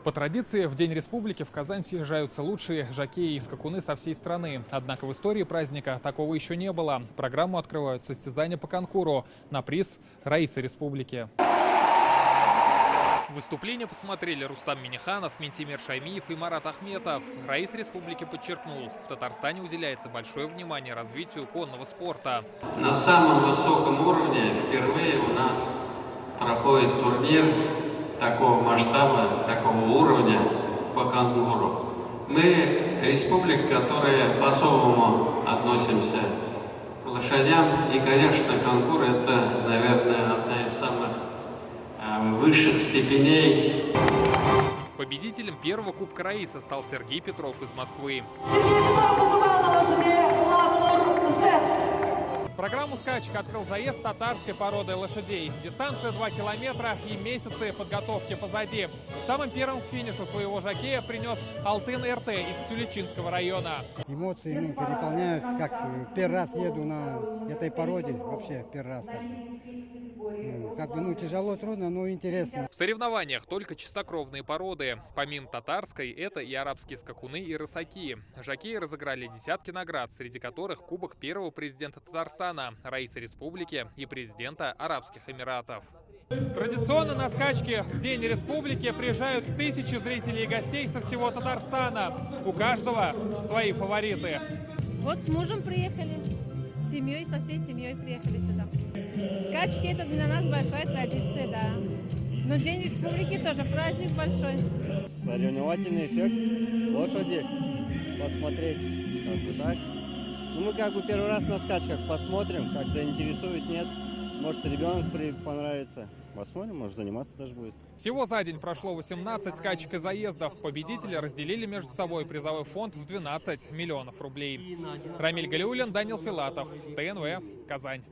По традиции, в День Республики в Казань съезжаются лучшие жокеи и скакуны со всей страны. Однако в истории праздника такого еще не было. Программу открывают состязания по конкуру на приз «Раиса Республики». Выступление посмотрели Рустам Миниханов, Ментимир Шаймиев и Марат Ахметов. Раис Республики подчеркнул, в Татарстане уделяется большое внимание развитию конного спорта. На самом высоком уровне впервые у нас проходит турнир такого масштаба, такого уровня по конкуру. Мы республика, которая по-особому относимся к лошадям. И, конечно, конкур – это, наверное, одна из самых высших степеней. Победителем первого Кубка Раиса стал Сергей Петров из Москвы. Сергей Петров выступал на лошади «Ламур-Зет». Программу скачек открыл заезд татарской породы лошадей. Дистанция 2 километра и месяцы подготовки позади. Самым первым к финишу своего жокея принес Алтын РТ из Тюлечинского района. Эмоции переполняют, как первый раз еду на этой породе, вообще первый раз. Тяжело, трудно, но интересно. В соревнованиях только чистокровные породы. Помимо татарской, это и арабские скакуны и рысаки. Жокеи разыграли десятки наград, среди которых кубок первого президента Татарстана, Раисы Республики и президента Арабских Эмиратов. Традиционно на скачки в День Республики приезжают тысячи зрителей и гостей со всего Татарстана. У каждого свои фавориты. Вот с мужем приехали, с семьей, со всей семьей приехали сюда. Скачки – это для нас большая традиция, да. Но День Республики тоже праздник большой. Соревновательный эффект лошади, посмотреть, так. Мы первый раз на скачках посмотрим, как заинтересует, нет. Может, ребенок понравится. Посмотрим, может, заниматься даже будет. Всего за день прошло 18 скачек и заездов. Победители разделили между собой призовой фонд в 12 миллионов рублей. Рамиль Галиуллин, Данил Филатов, ТНВ, Казань.